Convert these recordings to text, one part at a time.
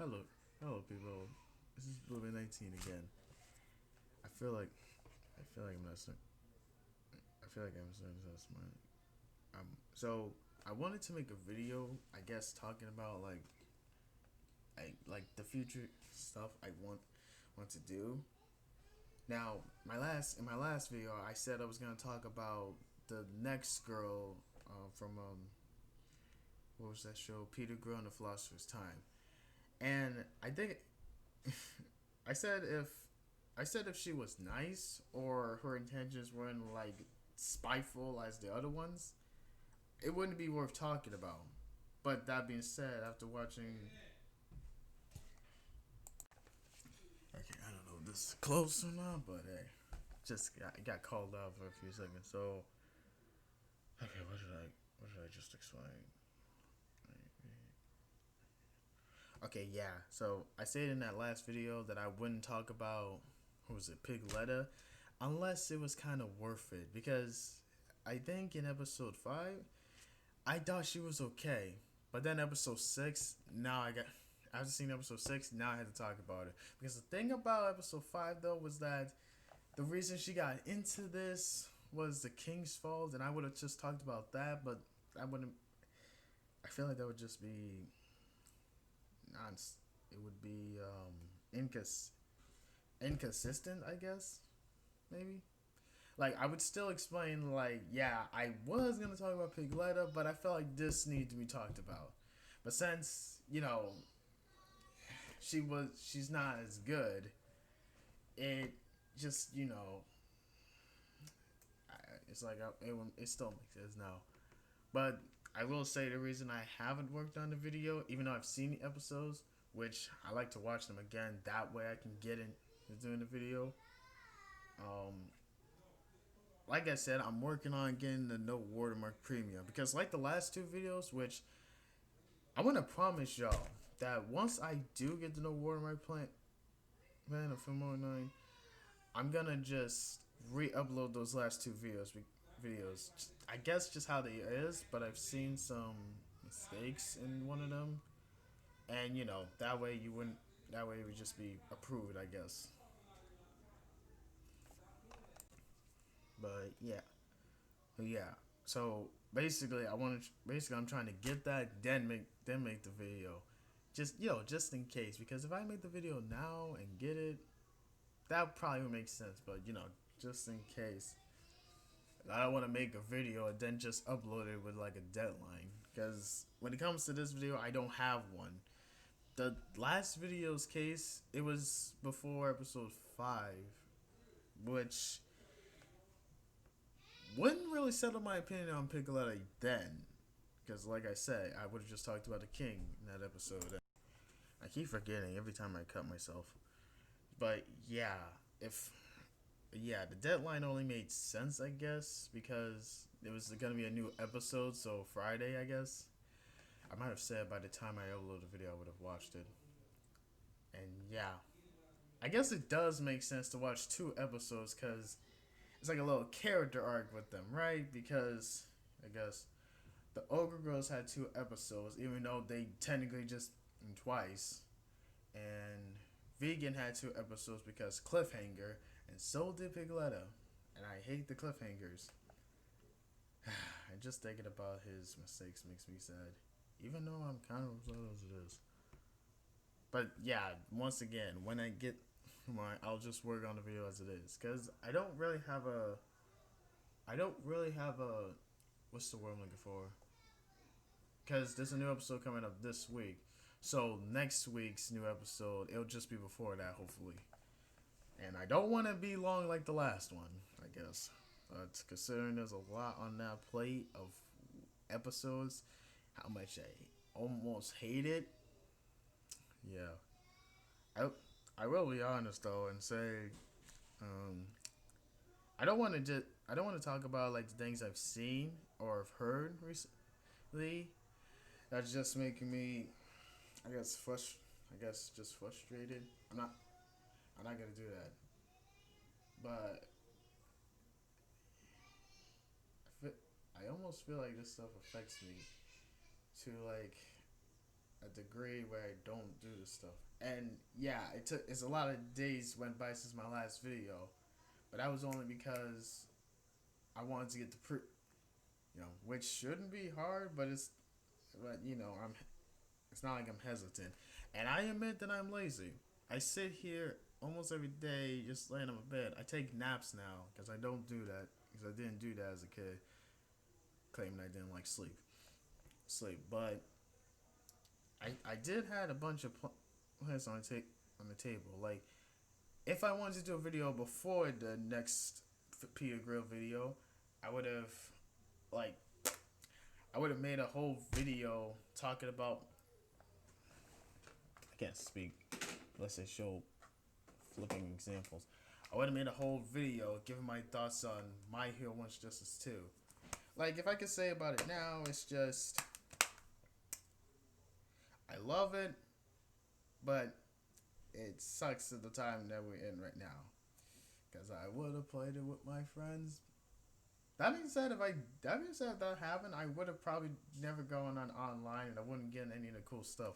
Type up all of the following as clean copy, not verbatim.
Hello, hello, people. This is Blueberry 19 again. I feel like I'm not. I feel like I'm starting to smart. So I wanted to make a video. I guess talking about like the future stuff I want to do. Now, my last video, I said I was gonna talk about the next girl from what was that show? Peter Girl in the Philosopher's Time, and I think I said if she was nice or her intentions weren't like spiteful as the other ones, it wouldn't be worth talking about. But that being said, after watching, okay, I don't know if this is close or not, but hey, got called out for a few seconds. So, okay, what should I just explain? Okay, yeah. So I said in that last video that I wouldn't talk about who was it, Pigletta, unless it was kind of worth it. Because I think in episode 5, I thought she was okay, but then episode 6, now I got. After seeing episode 6, now I had to talk about it. Because the thing about episode 5 though was that the reason she got into this was the king's fault, and I would have just talked about that, but I wouldn't. I feel like that would just be non. It would be inconsistent, I guess. Maybe. Like I would still explain, like, yeah, I was gonna talk about Pigletta, but I felt like this needed to be talked about. But since she's not as good, it just it's like it still makes sense now. But I will say the reason I haven't worked on the video, even though I've seen the episodes, which I like to watch them again, that way I can get into doing the video. Um, like I said, I'm working on getting the no watermark premium because, like the last two videos, which I want to promise y'all that once I do get the no watermark plan of Film 09, I'm gonna just re-upload those last two videos. I guess just how they is, but I've seen some mistakes in one of them, and that way you wouldn't. That way it would just be approved, I guess. But yeah. So basically, I'm trying to get that, then make the video, just in case. Because if I make the video now and get it, that probably would make sense. But just in case, I don't want to make a video and then just upload it with like a deadline. Because when it comes to this video, I don't have one. The last video's case, it was before episode 5, which wouldn't really settle my opinion on Piccoletta then. Because, like I said, I would have just talked about the king in that episode. I keep forgetting every time I cut myself. But yeah, if the deadline only made sense, I guess, because it was gonna be a new episode, so Friday, I guess. I might have said by the time I upload the video, I would have watched it. And yeah, I guess it does make sense to watch two episodes because it's like a little character arc with them, right? Because I guess the Ogre Girls had two episodes, even though they technically just twice. And Vegan had two episodes because cliffhanger, and so did Pigletta. And I hate the cliffhangers. And just thinking about his mistakes makes me sad. Even though I'm kind of upset as it is. But yeah, once again, when I get I'll just work on the video as it is. Because I don't really have a. What's the word I'm looking for? Because there's a new episode coming up this week. So next week's new episode, it'll just be before that, hopefully. And I don't want to be long like the last one, I guess. But considering there's a lot on that plate of episodes, how much I almost hate it. Yeah. I, I will be honest though and say, um, I don't want to talk about like the things I've seen or have heard recently. That's just making me, I guess just frustrated. I'm not gonna do that. But I almost feel like this stuff affects me to like a degree where I don't do this stuff. And yeah, it's a lot of days went by since my last video, but that was only because I wanted to get the which shouldn't be hard, but I'm it's not like I'm hesitant. And I admit that I'm lazy. I sit here almost every day just laying on my bed. I take naps now because I don't do that because I didn't do that as a kid, claiming I didn't like sleep. But I did had a bunch of plans on the table. Like if I wanted to do a video before the next Peter Grill video, I would have like I would have made a whole video talking about. I can't speak. Let's say show flipping examples. I would have made a whole video giving my thoughts on My Hero One's Justice 2. Like, if I could say about it now, it's just I love it, but it sucks at the time that we're in right now. Because I would have played it with my friends. That being said, if that happened, I would have probably never gone on online, and I wouldn't get any of the cool stuff,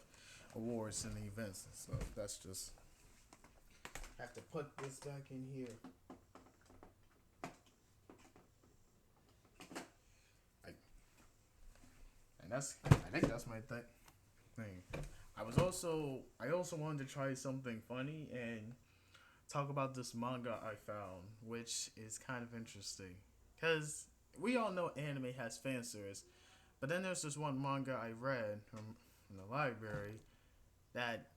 awards and events and stuff. That's just have to put this back in here. I think that's my thing. I also wanted to try something funny and talk about this manga I found, which is kind of interesting. Because we all know anime has fan service, but then there's this one manga I read from the library that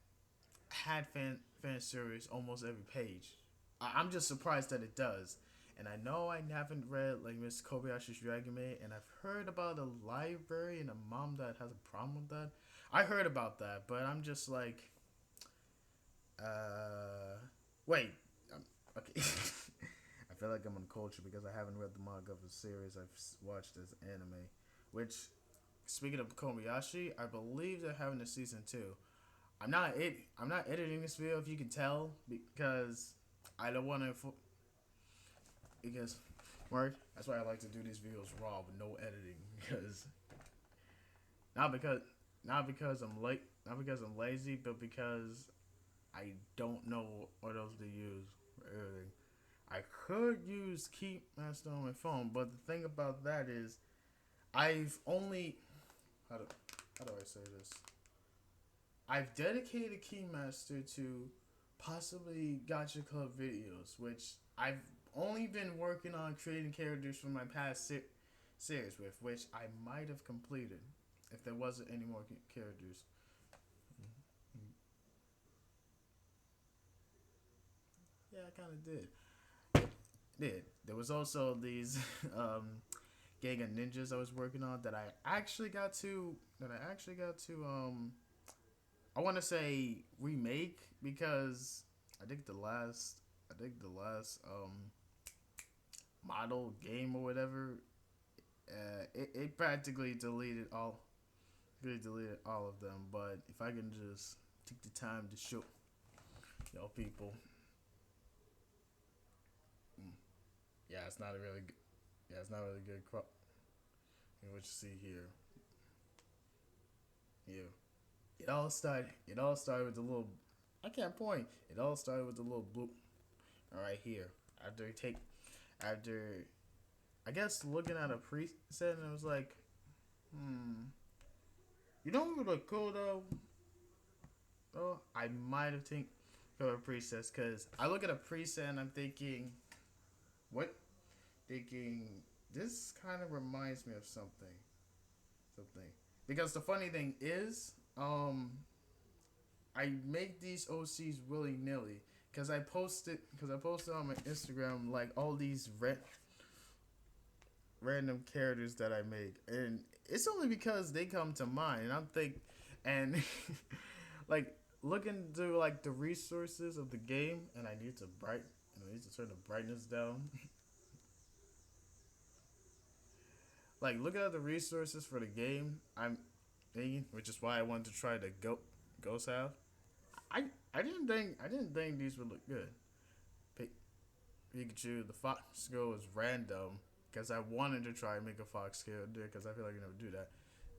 had fan service almost every page. I'm just surprised that it does. And I know I haven't read like Miss Kobayashi's Dragon Maid, and I've heard about a library and a mom that has a problem with that. I heard about that, but I'm just like, wait, okay. I feel like I'm uncultured because I haven't read the manga of the series I've watched as anime. Which, speaking of Kobayashi, I believe they're having a season 2. I'm not editing this video if you can tell because I don't want to. Because, Mark, that's why I like to do these videos raw with no editing because not because I'm lazy, but because I don't know what else to use for editing. I could use Keymaster on my phone, but the thing about that is I've only how do I say this? I've dedicated Keymaster to possibly Gacha Club videos, which I've only been working on creating characters from my past series with, which I might have completed if there wasn't any more characters. Yeah, I kind of did. There was also these gang of ninjas I was working on that I actually got to I want to say remake because I think the last model game or whatever it practically deleted all of them, but if I can just take the time to show y'all people. Yeah, it's not a really good. Yeah, it's not really good crop. What you see here. Yeah. It all started with the little. I can't point. It all started with the little blue. All right here. After, I guess looking at a preset and I was like, you know what would look cool though? Oh, I might have think of a preset because I look at a preset and I'm thinking, what? Thinking this kind of reminds me of something. Because the funny thing is, I make these OCs willy nilly because I posted on my Instagram like all these random characters that I make, and it's only because they come to mind, and I'm and like looking through like the resources of the game, and I need to turn the brightness down. Like looking at the resources for the game, I'm thinking, which is why I wanted to try the Ghost Half. I didn't think these would look good. Pikachu, the Fox Girl was random because I wanted to try and make a Fox character because I feel like I never do that.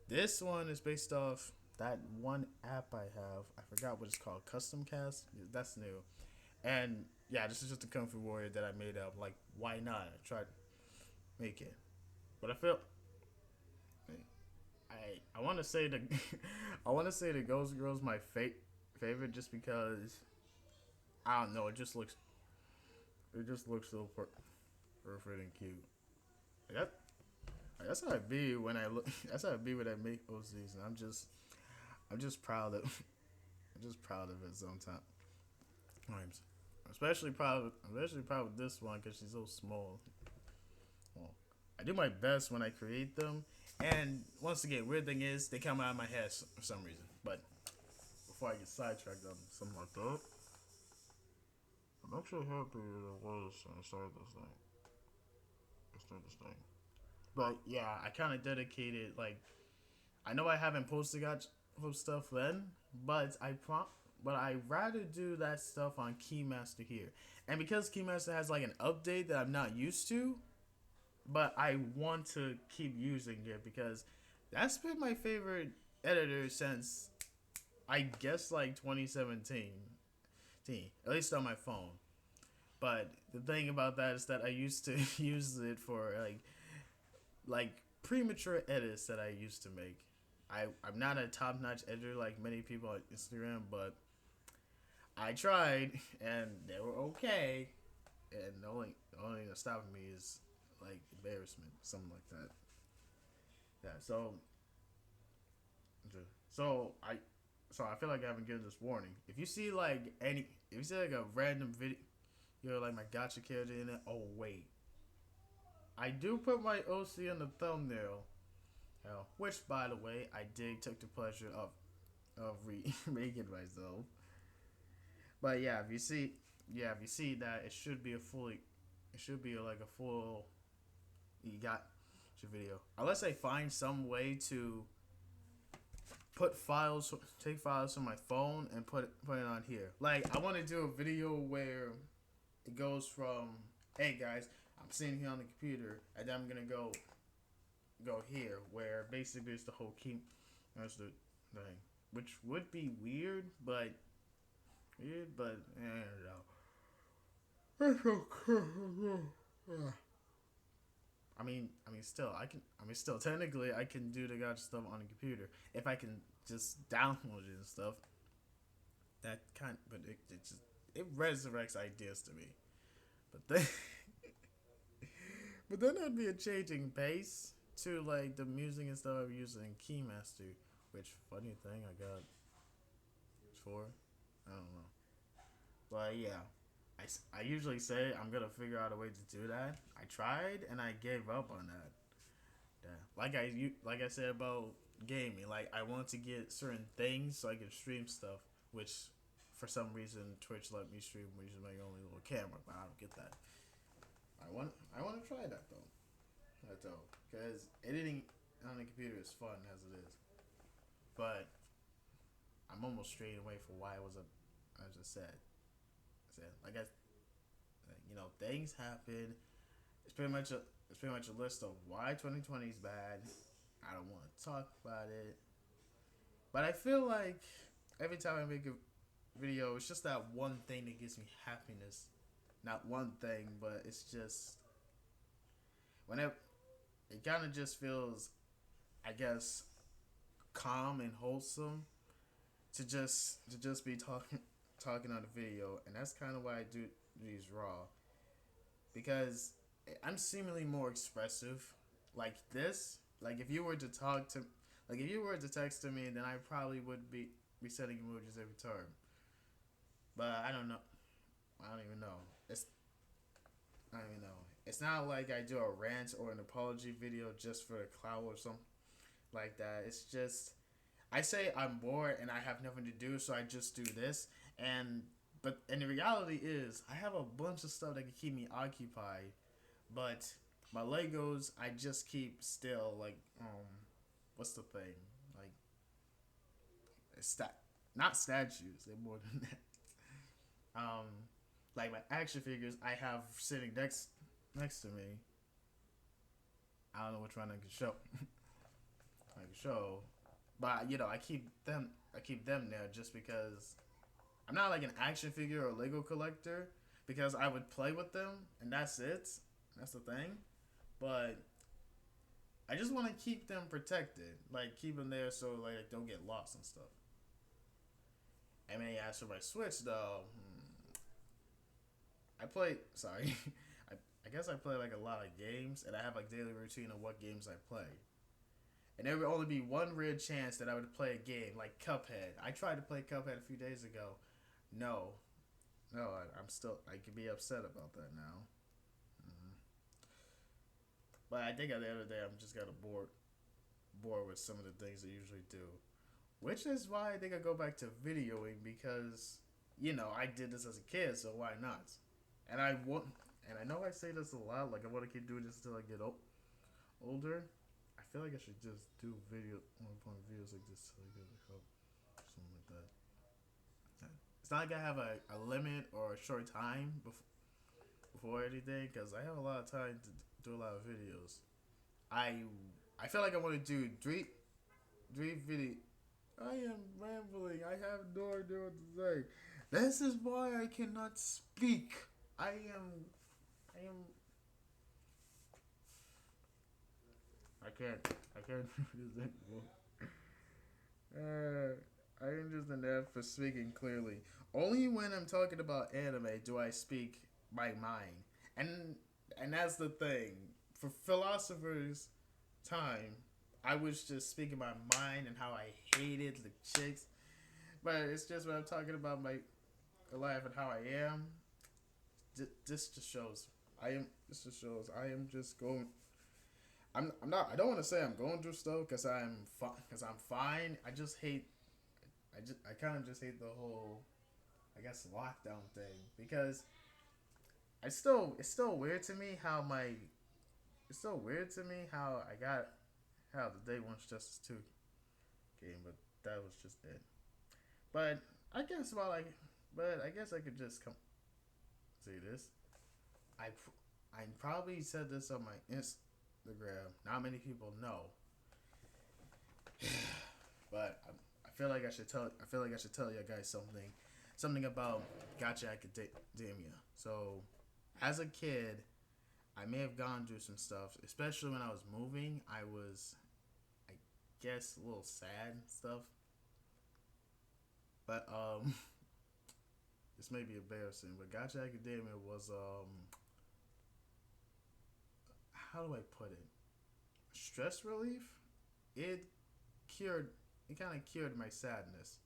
This one is based off that one app I have. I forgot what it's called. Custom Cast. That's new. And yeah, this is just a Kung Fu Warrior that I made up. Like, why not? I tried to make it, but I feel I want to say the I want to say the Ghost Girl's my favorite just because I don't know. It just looks so perfect and cute. That that's how I be when I look. That's how I be when I make OCs, and I'm just proud of I'm just proud of it sometimes. Times. Especially proud of this one because she's so small. Well, I do my best when I create them, and once again, weird thing is they come out of my head for some reason. But before I get sidetracked on something like that, I'm actually happy that I was and started this thing. I started this thing. But yeah, I kind of dedicated like I know I haven't posted got post stuff then, but I rather do that stuff on Keymaster here, and because Keymaster has like an update that I'm not used to, but I want to keep using it because that's been my favorite editor since I guess like 2017, at least on my phone. But the thing about that is that I used to use it for like premature edits that I used to make. I'm not a top notch editor like many people on Instagram, but I tried and they were okay. And the only thing that's stopping me is like embarrassment, something like that. Yeah, so I so I feel like I haven't given this warning. If you see like a random video, like my gotcha character in it. Oh wait, I do put my OC in the thumbnail. Hell, which by the way, I did took the pleasure of making myself. But if you see that, it should be like a full, you got your video. Unless I find some way to take files from my phone and put it on here. Like I want to do a video where it goes from, hey guys, I'm sitting here on the computer, and then I'm gonna go here, where basically it's the whole key. That's the thing, which would be weird, but I don't know. Still, still, technically, I can do the gotcha stuff on the computer if I can just download it and stuff. But it resurrects ideas to me. But then, but then that'd be a changing pace to like the music and stuff I'm using in Keymaster. Which funny thing I got for, I don't know. But yeah, I usually say I'm gonna figure out a way to do that. I tried and I gave up on that. Yeah. Like I said about gaming, like I want to get certain things so I can stream stuff, which for some reason Twitch let me stream using my only little camera, but I don't get that. I want to try that though. Because editing on the computer is fun as it is, but I'm almost straight away for why I was a I just said like things happen. It's pretty much a list of why 2020 is bad. I don't want to talk about it, but I feel like every time I make a video, it's just that one thing that gives me happiness. Not one thing, but it's just whenever it kind of just feels, I guess, calm and wholesome to just be talking on the video, and that's kind of why I do these raw because I'm seemingly more expressive. Like this, like if you were to if you were to text to me, then I probably would be sending emojis every time. But I don't know. I don't even know. I don't even know. It's not like I do a rant or an apology video just for the clout or something like that. It's just I say I'm bored and I have nothing to do, so I just do this. And the reality is I have a bunch of stuff that can keep me occupied, but my Legos I just keep still. Like what's the thing? Like not statues. They're more than that. Like my action figures I have sitting next to me. I don't know which one I can show. I can show. But I keep them there just because I'm not like an action figure or Lego collector because I would play with them and that's it. That's the thing. But I just want to keep them protected, like keep them there so like they don't get lost and stuff. I mean, as for my Switch though, I play. Sorry, I guess I play like a lot of games, and I have like daily routine of what games I play. And there would only be one rare chance that I would play a game like Cuphead. I tried to play Cuphead a few days ago. No, no, I'm still. I could be upset about that now. Mm-hmm. But I think at the end of the day, I'm just kind of bored with some of the things I usually do. Which is why I think I go back to videoing because I did this as a kid, so why not? And I want, and I know I say this a lot, like I want to keep doing this until I get older. I feel like I should just do one point videos like this till I get help, something like that. It's not like I have a limit or a short time before anything, because I have a lot of time to do a lot of videos. I I feel like I want to do three video. I am rambling. I have no idea what to say. This is why I cannot speak. I am. I am. I can't. I can't do this anymore. I am just an F for speaking clearly. Only when I'm talking about anime do I speak my mind, and and that's the thing. For philosophers' time, I was just speaking my mind and how I hated the chicks. But it's just when I'm talking about my life and how I am. This just shows I am. This just shows I am just going. I'm not. I don't want to say I'm going through stuff because because I'm fine. I just hate. I kind of just hate the whole, I guess, lockdown thing because it's still weird to me how my it's still weird to me how I got how the Day One's Justice 2 game, but that was just it. But I guess while I but I guess I could just come say this. I I probably said this on my Instagram. Not many people know, but I feel like I should tell. I feel like I should tell you guys something about Gotcha Academia. So, as a kid, I may have gone through some stuff, especially when I was moving. I was, I guess, a little sad and stuff. But this may be embarrassing. But Gotcha Academia was how do I put it? Stress relief. It cured. It kind of cured my sadness.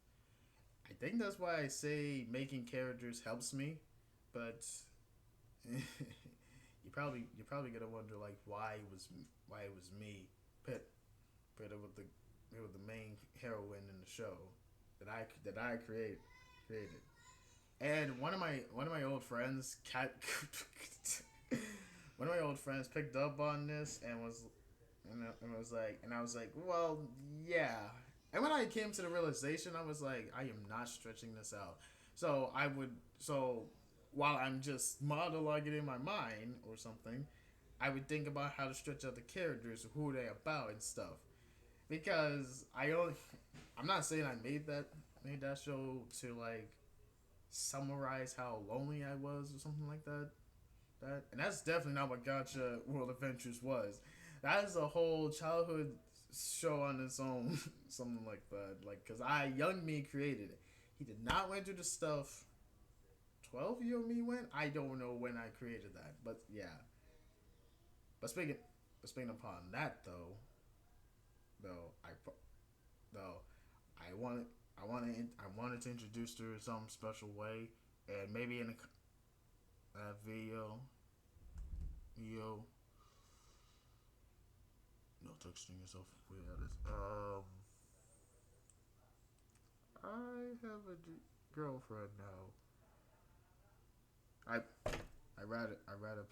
I think that's why I say making characters helps me, but you're probably gonna wonder like why it was me put put it with the main heroine in the show that I created. And one of my old friends cat one of my old friends picked up on this and was like and I was like, well, yeah. And when I came to the realization, I was like, I am not stretching this out. So I would so while I'm just monologuing in my mind or something, I would think about how to stretch out the characters, who they about and stuff. Because I'm not saying I made that show to like summarize how lonely I was or something like that. And that's definitely not what Gotcha World Adventures was. That is a whole childhood show on its own, something like that. Like, cause young me created it. He did not went through the stuff 12-year me went. I don't know when I created that, but yeah. But speaking upon that though I though I wanted I wanted to introduce her in some special way, and maybe in a video, no texting yourself. Wait, this. I have a girlfriend now. I I rather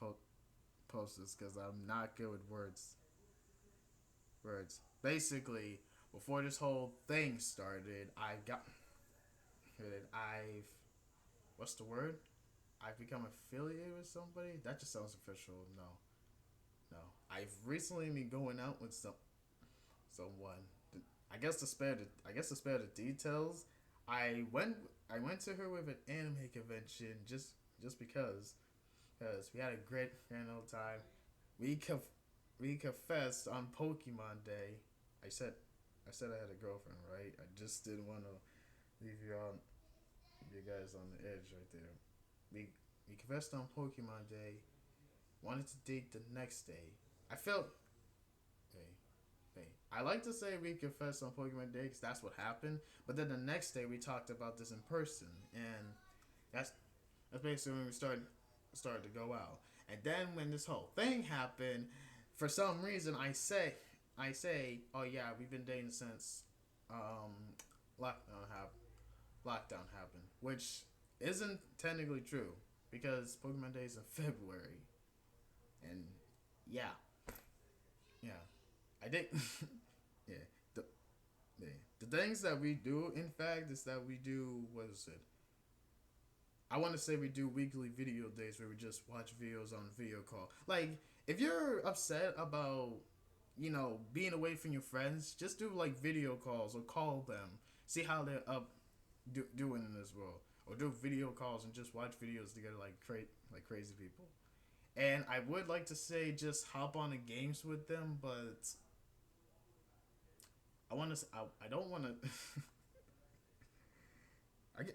post this because I'm not good with words. Basically, before this whole thing started, I've what's the word? I've become affiliated with somebody. That just sounds official. No, no. I've recently been going out with someone. I guess to spare the details, I went I went to her with an anime convention just because we had a great grand old time. We conf- we confessed on Pokemon Day. I said I said I had a girlfriend, right? I just didn't want to leave you guys on the edge right there. We we confessed on Pokemon Day. Wanted to date the next day. I felt hey hey. I like to say we confessed on Pokemon Day because that's what happened. But then the next day we talked about this in person, and that's that's basically when we started to go out. And then when this whole thing happened, for some reason I say, oh yeah, we've been dating since um, lockdown happened. Lockdown happened, which isn't technically true because Pokemon Day is in February, and yeah, yeah, I did. Yeah, the yeah. The things that we do, in fact, is that we do what is it? I want to say we do weekly video days where we just watch videos on video call. Like, if you're upset about, being away from your friends, just do like video calls or call them, see how they're doing in this world, or do video calls and just watch videos together like crazy people. And I would like to say just hop on the games with them, but I want to. I don't want to.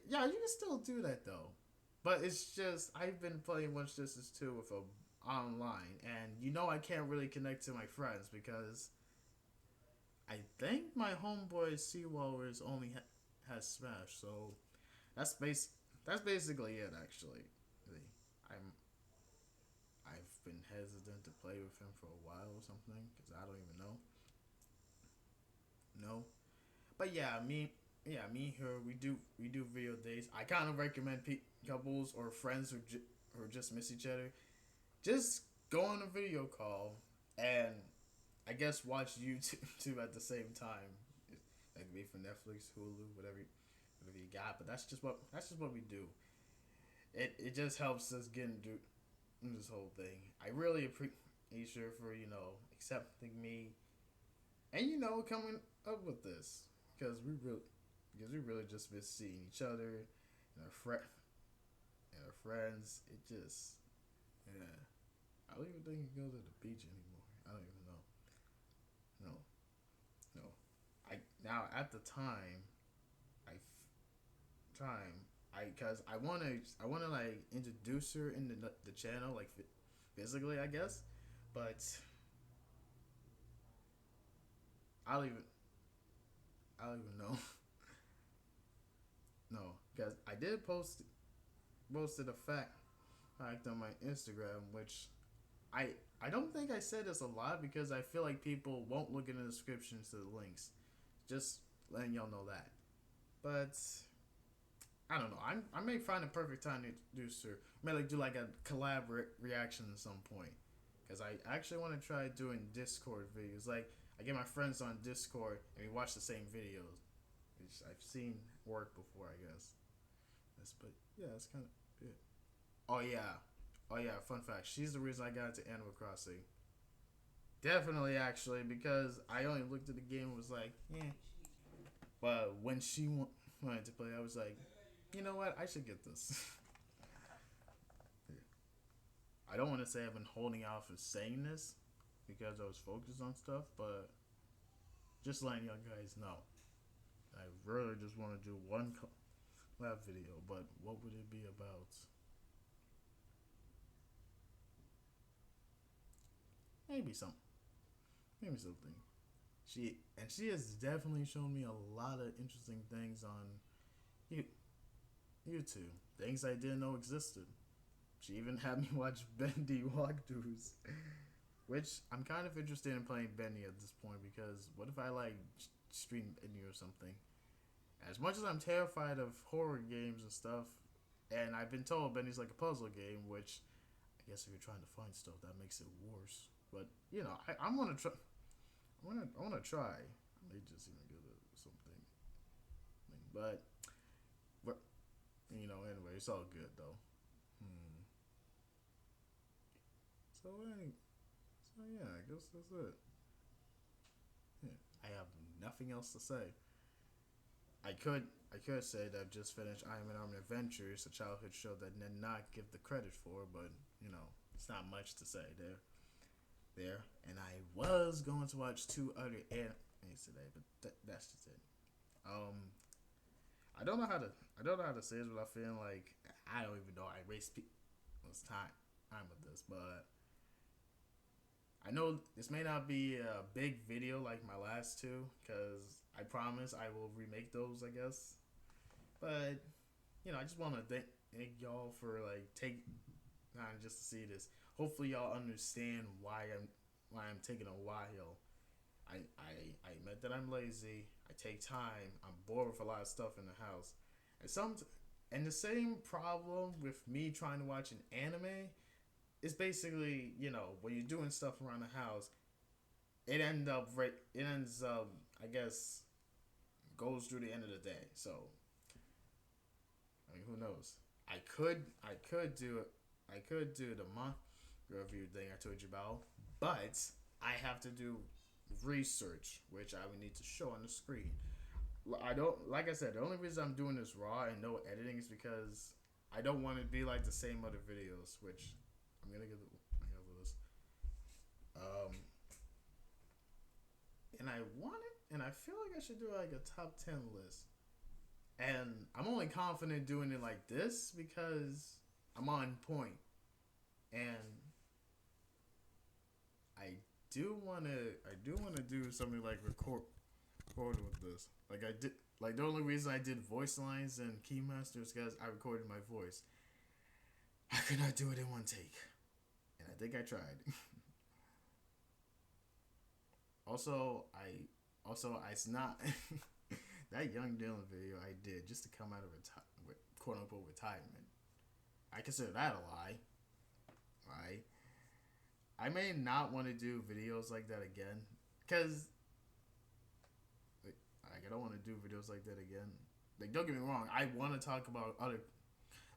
Yeah, you can still do that though, but it's just I've been playing Watch This is too with a online, and I can't really connect to my friends because I think my homeboy Seawalrus only has Smash, so that's base that's basically it actually. Really. I'm I've been hesitant to play with him for a while or something because I don't even know. No, but me her we do video days. I kind of recommend couples or friends who just miss each other. Just go on a video call and I guess watch YouTube at the same time. That could be for Netflix, Hulu, whatever you got. But that's just what we do. It just helps us get into this whole thing. I really appreciate you for accepting me and coming up with this because we really just miss seeing each other and our friends. It just yeah. I don't even think you go to the beach anymore. I don't even know. No, no. I now at the I time because I wanna like introduce her in the channel like physically I guess, but I don't even I don't even know. No, because I did posted a fact on my Instagram, which I I don't think I said this a lot because I feel like people won't look in the descriptions to the links. Just letting y'all know that. But I don't know. I may find a perfect time to introduce her. I may like do like a collab reaction at some point. Because I actually want to try doing Discord videos. Like I get my friends on Discord and we watch the same videos, which I've seen work before. I guess. But yeah, that's kind of it. Oh yeah, oh yeah. Fun fact: she's the reason I got into Animal Crossing. Definitely, actually, because I only looked at the game and was like, yeah. But when she wanted to play, I was like, you know what? I should get this. I don't want to say I've been holding out for saying this because I was focused on stuff, but just letting you guys know. I really just want to do one collab video, but what would it be about? Maybe some, maybe something. She has definitely shown me a lot of interesting things on YouTube, things I didn't know existed. She even had me watch Bendy walkthroughs, which I'm kind of interested in playing Bendy at this point because what if I like stream Bendy or something? As much as I'm terrified of horror games and stuff, and I've been told Bendy's like a puzzle game, which I guess if you're trying to find stuff, that makes it worse. But I'm gonna try. I wanna try. I may just even get something, but anyway, it's all good though. Hmm. So, so yeah, I guess that's it. Yeah. I have nothing else to say. I could say that I've just finished Iron Man Army Adventures, a childhood show that I did not give the credit for, but it's not much to say there. And I was going to watch two other animes today, but that's just it. Um, I don't know how to say this without feeling like I don't even know I waste people's time with this, but I know this may not be a big video like my last two, because I promise I will remake those, I guess. But I just want to thank y'all for like taking time just to see this. Hopefully, y'all understand why I'm taking a while. I admit that I'm lazy. I take time. I'm bored with a lot of stuff in the house, and the same problem with me trying to watch an anime is basically when you're doing stuff around the house, it ends up I guess goes through the end of the day. So I mean, who knows? I could do the month review thing I told you about, but I have to do research, which I would need to show on the screen. I don't like I said. The only reason I'm doing this raw and no editing is because I don't want to be like the same other videos, which I'm gonna give a list. Um, and I want it, and I feel like I should do like a top 10 list. And I'm only confident doing it like this because I'm on point. And I do want to do something like record with this. Like I did, like the only reason I did voice lines and Keymaster is because I recorded my voice. I could not do it in one take, and I think I tried. It's not that Young Dylan video I did just to come out of quote unquote retirement. I consider that a lie, right? I may not want to do videos like that again, cause like I don't want to do videos like that again. Like don't get me wrong, I want to talk about other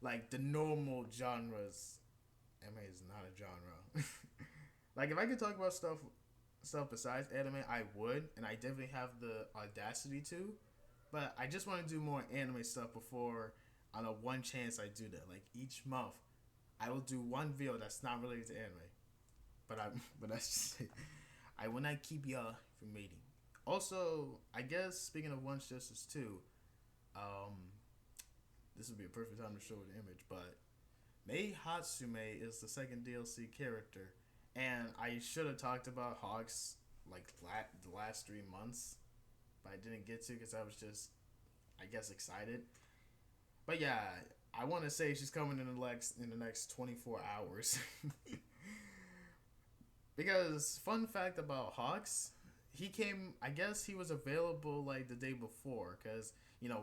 like the normal genres. Anime is not a genre. Like if I could talk about stuff besides anime, I would, and I definitely have the audacity to. But I just want to do more anime stuff before on a one chance I do that. Like each month, I will do one video that's not related to anime. But that's just it. I will not keep y'all from waiting. Also, I guess speaking of One Justice 2, um, this would be a perfect time to show an image, but Mei Hatsume is the second DLC character, and I should have talked about Hawks like the last 3 months, but I didn't get to because I was just, I guess, excited. But yeah, I want to say she's coming in the next 24 hours. Because fun fact about Hawks, he came. I guess he was available like the day before, because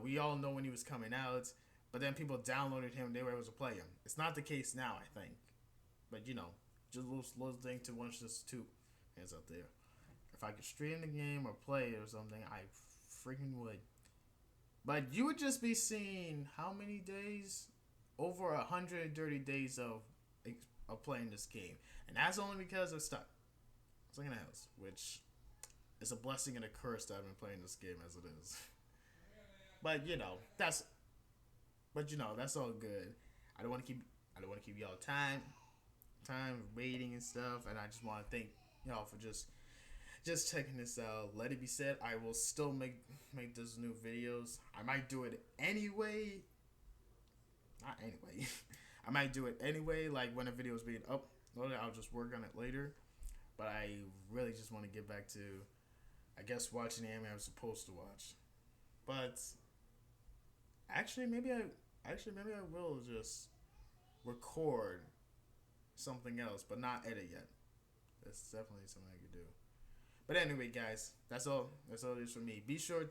we all know when he was coming out. But then people downloaded him; and they were able to play him. It's not the case now, I think. But just a little thing to watch this too. Hands up there. If I could stream the game or play it or something, I freaking would. But you would just be seeing how many days? Over 130 days of playing this game, and that's only because I'm stuck in the house, which is a blessing and a curse that I've been playing this game as it is. But that's all good. I don't want to keep y'all time waiting and stuff, and I just want to thank y'all for just checking this out. Let it be said, I will still make those new videos. I might do it anyway. Not anyway. I might do it anyway, like when a video is being uploaded, I'll just work on it later. But I really just want to get back to, I guess, watching the anime I was supposed to watch. But actually, maybe I will just record something else, but not edit yet. That's definitely something I could do. But anyway, guys, that's all. That's all it is for me. Be sure.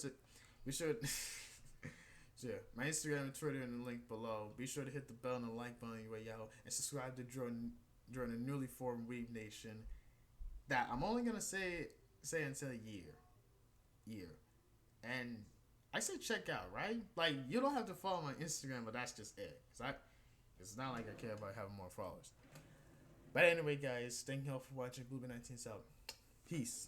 So yeah, my Instagram and Twitter in the link below. Be sure to hit the bell and the like button on your way out, and subscribe to join the newly formed Weeb Nation. That I'm only gonna say until year, and I said check out, right? Like you don't have to follow my Instagram, but that's just it. It's not like I care about having more followers. But anyway, guys, thank you all for watching. Blueberry 19's out. Peace.